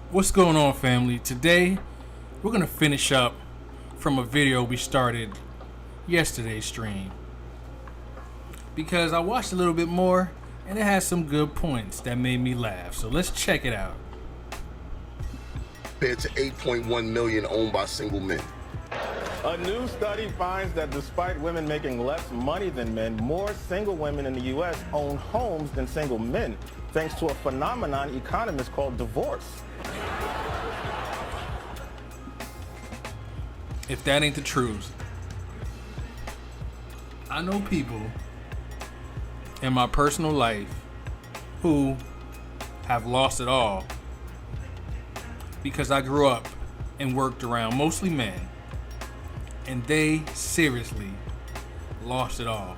What's going on, family? Today, we're going to finish up from a video we started yesterday's stream. Because I watched a little bit more, and it has some good points that made me laugh. So let's check it out. Compared to 8.1 million owned by single men. A new study finds that despite women making less money than men, more single women in the U.S. own homes than single men, thanks to a phenomenon economists call divorce. If that ain't the truth, I know people in my personal life who have lost it all because I grew up and worked around mostly men, and they seriously lost it all.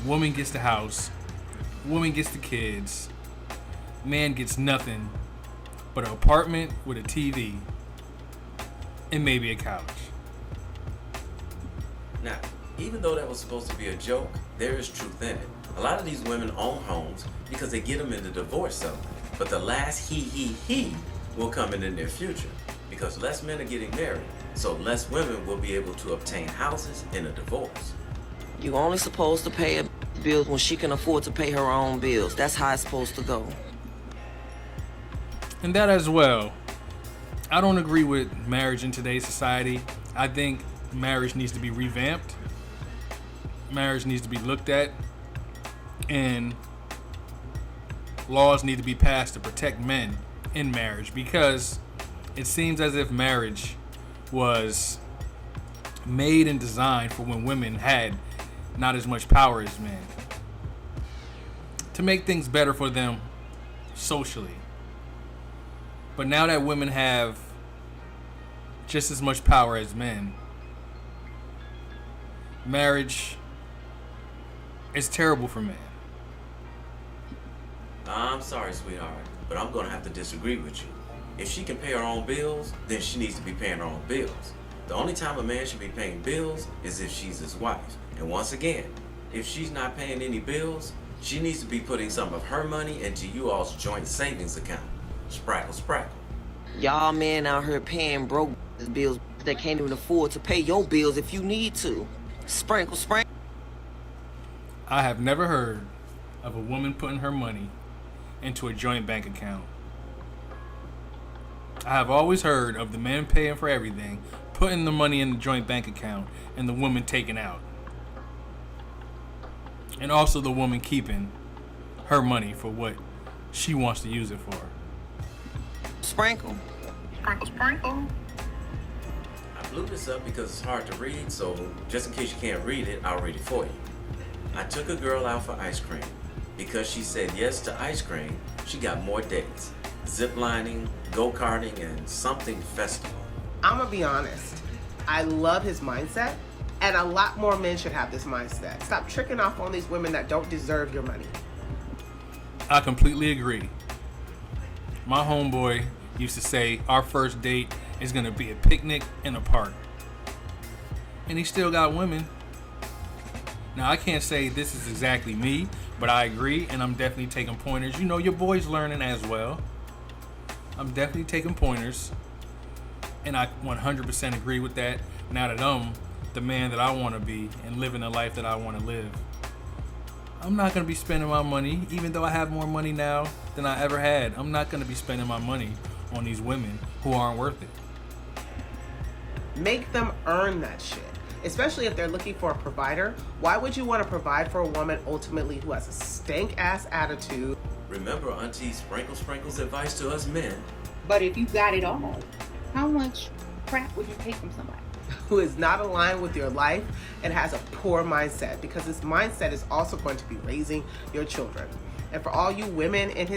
Woman gets the house, woman gets the kids, man gets nothing but an apartment with a TV and maybe a couch. Now, even though that was supposed to be a joke, there is truth in it. A lot of these women own homes because they get them in the divorce settlement. But the last he will come in the near future because less men are getting married, so less women will be able to obtain houses in a divorce. You're only supposed to pay a bill when she can afford to pay her own bills. That's how it's supposed to go. And that as well. I don't agree with marriage in today's society. I think marriage needs to be revamped. Marriage needs to be looked at. And laws need to be passed to protect men in marriage, because it seems as if marriage was made and designed for when women had not as much power as men, to make things better for them socially. But now that women have just as much power as men, marriage is terrible for men. I'm sorry, sweetheart, but I'm gonna have to disagree with you. If she can pay her own bills, then she needs to be paying her own bills. The only time a man should be paying bills is if she's his wife. And once again, if she's not paying any bills, she needs to be putting some of her money into you all's joint savings account. Sprackle, sprackle. Y'all men out here paying broke bills that can't even afford to pay your bills if you need to. Sprinkle, sprinkle. I have never heard of a woman putting her money into a joint bank account. I have always heard of the man paying for everything, putting the money in the joint bank account, and the woman taking out. And also the woman keeping her money for what she wants to use it for. Sprinkle. Sprinkle, sprinkle. I blew this up because it's hard to read, so just in case you can't read it, I'll read it for you. I took a girl out for ice cream. Because she said yes to ice cream, she got more dates. Ziplining, go-karting, and something festival. I'm gonna be honest. I love his mindset, and a lot more men should have this mindset. Stop tricking off on these women that don't deserve your money. I completely agree. My homeboy used to say our first date is going to be a picnic in a park. And he still got women. Now, I can't say this is exactly me, but I agree, and I'm definitely taking pointers. You know, your boy's learning as well. I'm definitely taking pointers, and I 100% agree with that now that I'm the man that I want to be and living the life that I want to live. I'm not going to be spending my money, even though I have more money now than I ever had. I'm not going to be spending my money on these women who aren't worth it. Make them earn that shit. Especially if they're looking for a provider. Why would you want to provide for a woman ultimately who has a stank-ass attitude? Remember Auntie Sprinkle's advice to us men? But if you got it all, how much crap would you take from somebody? Who is not aligned with your life and has a poor mindset, because this mindset is also going to be raising your children. And for all you women in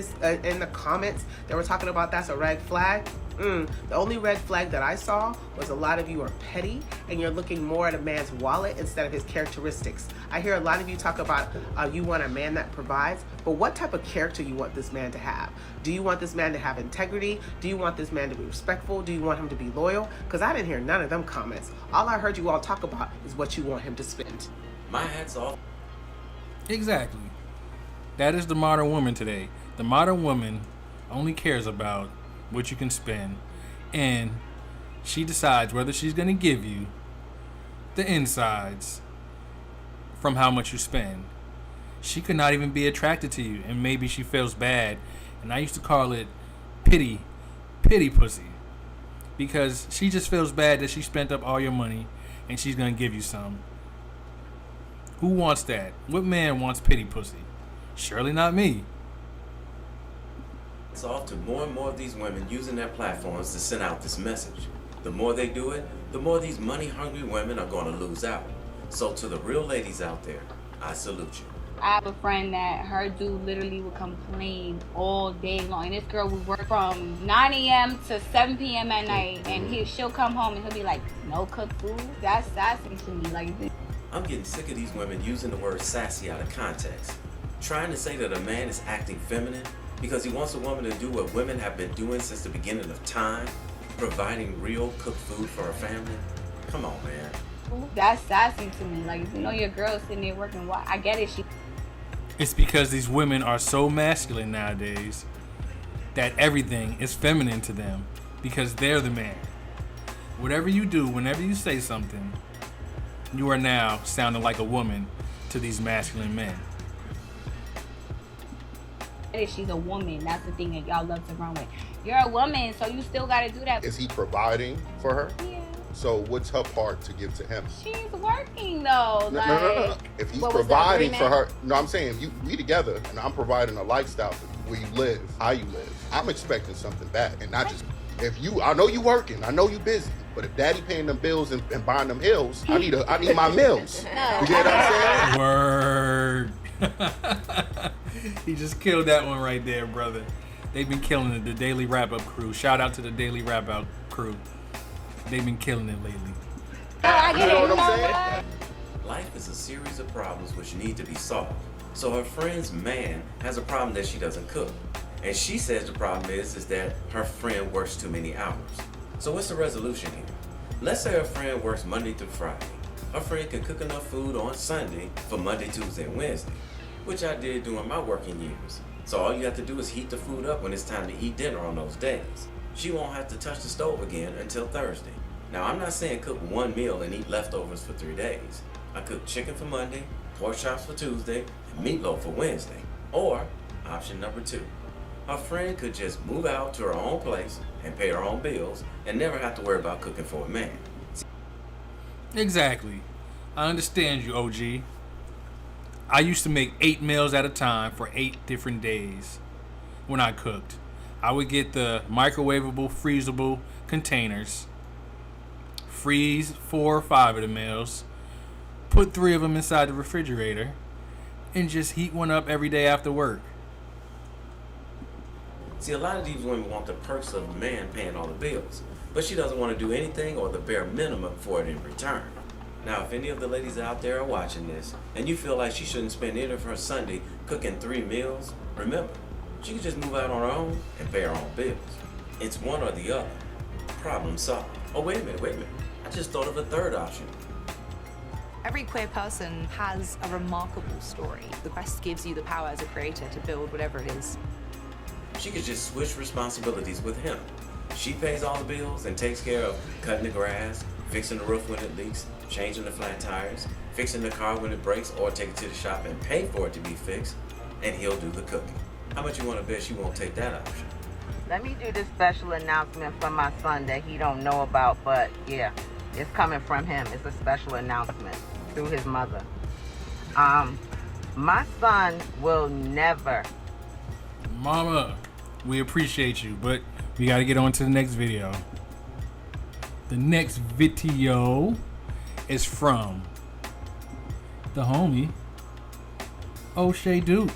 the comments that were talking about that's a red flag, the only red flag that I saw was a lot of you are petty and you're looking more at a man's wallet instead of his characteristics. I hear a lot of you talk about you want a man that provides, but what type of character you want this man to have? Do you want this man to have integrity? Do you want this man to be respectful? Do you want him to be loyal? Because I didn't hear none of them comments. All I heard you all talk about is what you want him to spend. My hat's off. Exactly. That is the modern woman today. The modern woman only cares about what you can spend, and she decides whether she's going to give you the insides from how much you spend. She could not even be attracted to you, and maybe she feels bad, and I used to call it pity pussy, because she just feels bad that she spent up all your money and she's going to give you some. Who wants that? What man wants pity pussy? Surely not me. It's off to more and more of these women using their platforms to send out this message. The more they do it, the more these money-hungry women are going to lose out. So to the real ladies out there, I salute you. I have a friend that her dude literally would complain all day long. And this girl would work from 9 a.m. to 7 p.m. at night. And she'll come home and he'll be like, no cooked food? That's sassy to me. Like, I'm getting sick of these women using the word sassy out of context. Trying to say that a man is acting feminine because he wants a woman to do what women have been doing since the beginning of time, providing real cooked food for her family. Come on, man. that's sassy to me. Like, if you know your girl's sitting there working, why? I get it. It's because these women are so masculine nowadays that everything is feminine to them because they're the man. Whatever you do, whenever you say something, you are now sounding like a woman to these masculine men. She's a woman. That's the thing that y'all love to run with. You're a woman, so you still got to do that. Is he providing for her? Yeah. So what's her part to give to him? She's working though. No. If he's providing for her, no, I'm saying if we together and I'm providing a lifestyle for you, where you live, how you live, I'm expecting something back, and not just if you. I know you working, I know you busy, but if daddy paying them bills and buying them hills, I need my meals. You get what I'm saying? Word. He just killed that one right there, brother. They've been killing it. The Daily Wrap Up crew. Shout out to the Daily Wrap Up crew. They've been killing it lately. I get You know it. what I'm saying? Life is a series of problems which need to be solved. So her friend's man has a problem that she doesn't cook. And she says the problem is that her friend works too many hours. So what's the resolution here? Let's say her friend works Monday through Friday. Her friend can cook enough food on Sunday for Monday, Tuesday, and Wednesday, which I did during my working years. So all you have to do is heat the food up when it's time to eat dinner on those days. She won't have to touch the stove again until Thursday. Now, I'm not saying cook one meal and eat leftovers for 3 days. I cook chicken for Monday, pork chops for Tuesday, and meatloaf for Wednesday. Or, option number 2, her friend could just move out to her own place and pay her own bills and never have to worry about cooking for a man. Exactly. I understand you, OG. I used to make 8 meals at a time for 8 different days when I cooked. I would get the microwavable, freezable containers, freeze 4 or 5 of the meals, put 3 of them inside the refrigerator, and just heat one up every day after work. See, a lot of these women want the perks of a man paying all the bills, but she doesn't want to do anything or the bare minimum for it in return. Now, if any of the ladies out there are watching this, and you feel like she shouldn't spend any of her Sunday cooking 3 meals, remember, she can just move out on her own and pay her own bills. It's one or the other. Problem solved. Oh, wait a minute. I just thought of a third option. Every queer person has a remarkable story. The quest gives you the power as a creator to build whatever it is. She could just switch responsibilities with him. She pays all the bills and takes care of cutting the grass, fixing the roof when it leaks, changing the flat tires, fixing the car when it breaks, or take it to the shop and pay for it to be fixed, and he'll do the cooking. How much you want to bet she won't take that option? Let me do this special announcement for my son that he don't know about, but yeah, it's coming from him. It's a special announcement through his mother. My son will never. Mama, we appreciate you, but we got to get on to the next video. The next video is from the homie O'Shea Duke.